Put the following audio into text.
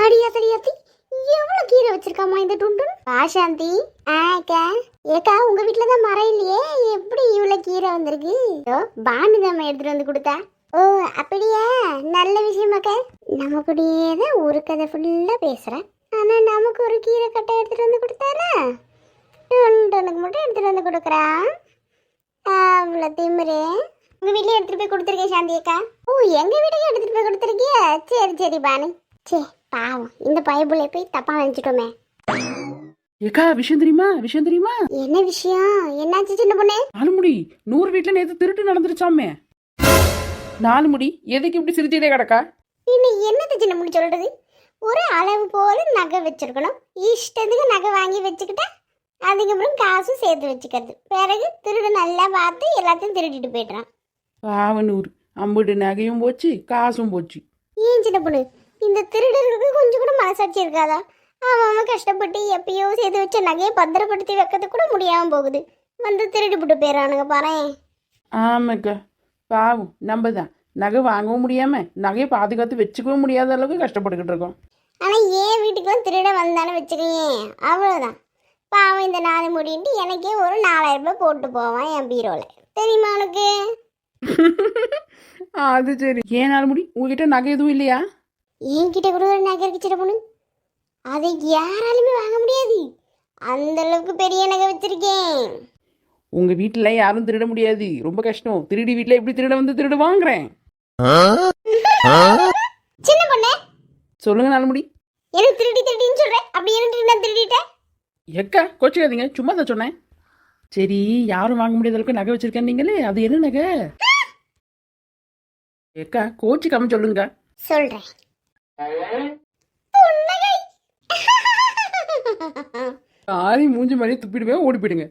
அடியாத்தி எவ்வளவு கீரை வச்சிருக்காமா இந்த டுண்டு சாந்தி. அக்கா ஏக்கா உங்க வீட்டுல தான் மரம் இல்லையே, எப்படி இவ்வளவு கீரை வந்திருக்கு? பானுதாம்மா எடுத்துட்டு வந்து கொடுத்தா. ஓ அப்படியா, நல்ல விஷயமாக்கா. நம்ம கூடயே தான் ஒரு கதை ஃபுல்லா பேசுறேன், ஆனா நமக்கு ஒரு கீரை கட்டை எடுத்துட்டு வந்து கொடுத்தாரா? டுண்டனுக்கு மட்டும் எடுத்துட்டு வந்து கொடுக்குறா. அவ்வளோ திமிரு. உங்க வீட்லயே எடுத்துட்டு போய் கொடுத்துருக்கேன் சாந்தி அக்கா. ஓ எங்க வீட்டுக்கு எடுத்துட்டு போய் கொடுத்துருக்கிய? சரி சரி பானு. சே பாவம், இந்த பைபிளை போய் தப்பா நினைச்சிட்டோமே. ஏக்கா விஷயம் தெரியுமா? விஷயம் தெரியுமா? என்ன விஷயம்? என்னாச்சு சின்ன பொண்ணு? 4 முடி 100 வீட்டுல நேத்து திருட்டு நடந்துருச்சாமே. 4 முடி எதுக்கு இப்படி சிரிச்சிட்டே கிடக்கா? இன்னும் என்னது சின்ன பொண்ணு சொல்றது? ஒரு அளவு போல நகை வச்சிருக்கணும், இஷ்டத்துக்கு நகை வாங்கி வச்சுக்கிட்டா அதுக்கப்புறம் காசும் சேர்த்து வச்சுக்கிறது, பிறகு திருடு நல்லா பார்த்து எல்லாத்தையும் திருடிட்டு போயிடுறான். பாவம் 100 அம்புட்டு நகையும் போச்சு, காசும் போச்சு. ஏன் சின்ன பொண்ணு, இந்த திருடர்களுக்கு கொஞ்சம் கூட மனசாட்சி இருக்காதா? அவன் கஷ்டப்பட்டு எப்பயோ சேர்த்து வச்ச நகையை பத்திரப்படுத்தி வைக்கிறது கூட முடியாம போகுது, வந்து திருடி போட்டு போயிடறானுங்க பாறேன். ஆமாக்கா, பாவம் நம்ம தான் நகை வாங்கவும் முடியாம நகையை பாதுகாத்து வச்சுக்கவும் முடியாத அளவுக்கு கஷ்டப்பட்டுக்கிட்டு இருக்கோம். ஆனா ஏன் வீட்டுக்குலாம் திருட வந்தானே வச்சுக்கேன், அவ்வளவுதான். பாவம் இந்த 4 முடிட்டு எனக்கே ஒரு 4000 ரூபாய் போட்டு போவான் என் பீரோல, தெரியுமா உனக்கு? அது சரி. ஏன் 4 முடி உங்ககிட்ட நகை எதுவும் இல்லையா? என்கிட்ட கூட ஒரு நகை இருக்கு சின்ன பொண்ணு, அதை யாராலுமே வாங்க முடியாது, அந்த அளவுக்கு பெரிய நகை வச்சிருக்கேன். உங்க வீட்டுல யாரும் திருட முடியாது, ரொம்ப கஷ்டம். திருடி வீட்டுல எப்படி திருட வந்து திருட வாங்குறேன். சின்ன பொண்ணு சொல்லுங்க 4 முடி. எனக்கு திருடின்னு சொல்றேன், அப்படி என்ன நான் திருடிட்டேன்? எக்கா கோச்சிக்காதீங்க, சும்மா தான் சொன்னேன். சரி, யாரும் வாங்க முடியாத அளவுக்கு நகை வச்சிருக்கேன் நீங்களே, அது என்ன நகை? எக்கா கோச்சிக்காம சொல்லுங்க. சொல்றேன். ஆரி மூஞ்சி மாதிரி துப்பிடுவேன், ஓடி போயிடுங்க.